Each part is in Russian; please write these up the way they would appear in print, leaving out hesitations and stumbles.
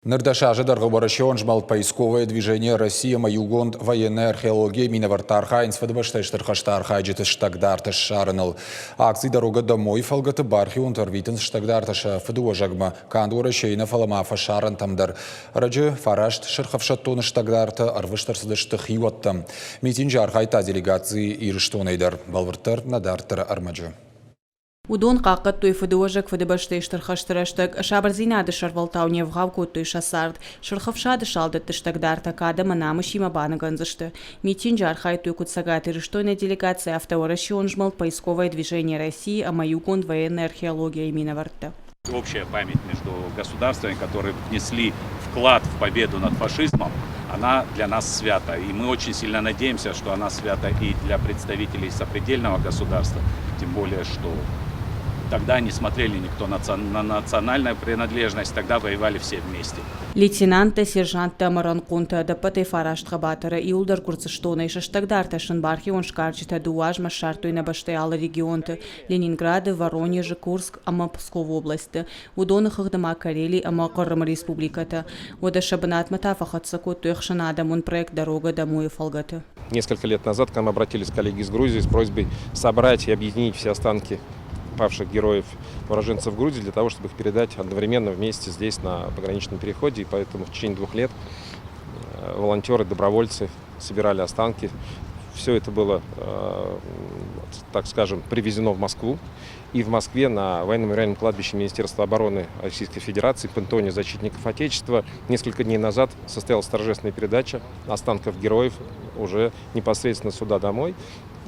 Нырдашажы дарғыбарышон жмал поисковое движение Россия Маюгонд военная археология миновартарха инсфадбаштайштырхаштарха жетіштагдартыш шарыныл. Акций дорога домой фалгаты бархи унтарвитін штагдартыша фыдуажагма кандуара шейна фаламафа шарын тамдар. Раджы фарашт шырхавшаттоны штагдарты арвыштарсыдышты хиуаттам. Митин жархайта делегации ирыштонайдар. Балвыртар надартыр армаджы. Удон қақыт той фыдуажак фыдыбаштайштыр хаштыраштык шабарзинады шарвалтауне вғавку той шасард. Шырхавшады шалдытты штагдарта када манамы шима баныганзышты. Митин жархай той кутсагаты рыштойная делегация автоворощион жмал поисковое движение России а Маюгонд военная археология и миноварта. Общая память между государствами, которые внесли вклад в победу над фашизмом, она для нас свята. И мы очень сильно надеемся, что она свята и для представителей сопредельного государства. Тем более, что тогда не смотрели никто на национальную принадлежность, тогда воевали все вместе. Лейтенанта, сержанта Маранкунта, да патай фараштха батара и улдар курцештона и шаштагдарта шанбархи он шкарчита дуаж машарту и набаштаяла регионты Ленинграда, Воронеж, Курск, ама Пскову области. Удонахах дома Карелии, ама Коррама республиката. Ода шабанат матафахатсаку туехшанада мун проект «Дорога домой» Фалгата. Несколько лет назад к нам обратились коллеги из Грузии с просьбой собрать и объединить все останки павших героев уроженцев Грузии для того, чтобы их передать одновременно вместе здесь на пограничном переходе. И поэтому в течение 2 лет волонтеры, добровольцы собирали останки. Все это было, так скажем, привезено в Москву. И в Москве на военно-мемориальном кладбище Министерства обороны Российской Федерации Пантеоне защитников Отечества несколько дней назад состоялась торжественная передача останков героев уже непосредственно сюда домой.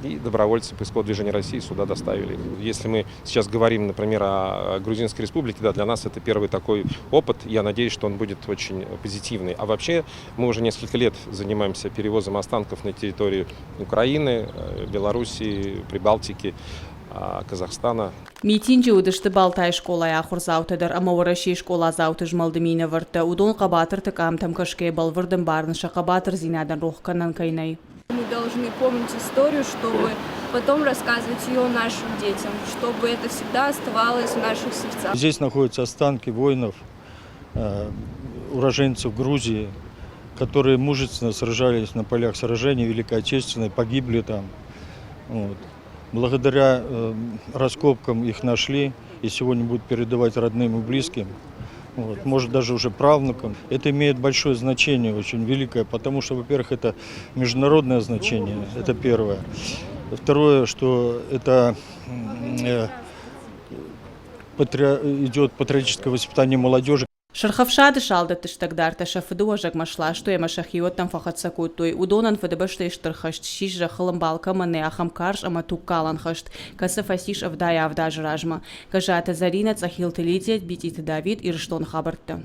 И добровольцы поискового движения России сюда доставили. Если мы сейчас говорим, например, о Грузинской республике, да, для нас это первый такой опыт. Я надеюсь, что он будет очень позитивный. А вообще мы уже несколько лет занимаемся перевозом останков на территории Украины, Белоруссии, Прибалтики, Казахстана. Митинжи удышты Балтай школа яхур заутыдар, ама Россия школа зауты жмалды мина варта. Удон қабатыр тыкам там кашке балвырдым барныша қабатыр зинадан рухканан кайнай. Мы должны помнить историю, чтобы потом рассказывать ее нашим детям, чтобы это всегда оставалось в наших сердцах. Здесь находятся останки воинов, уроженцев Грузии, которые мужественно сражались на полях сражений Великой Отечественной, погибли там. Вот. Благодаря раскопкам их нашли и сегодня будут передавать родным и близким. Вот, может, даже уже правнукам. Это имеет большое значение, очень великое, потому что, во-первых, это международное значение, это первое. Второе, что это идет патриотическое воспитание молодежи. Шархавшады шалдыты штагдарта шафыдуажак машла, что я машахиоттам фахатсакутой. Удонан фыдыбаштайштырхашт, шиш жахылым балкаманы ахам карш ама туккаланхашт. Касафасиш авдая авдаж ражма. Кажата Зарина цахил тылитет битит Давид ирштон хабарта.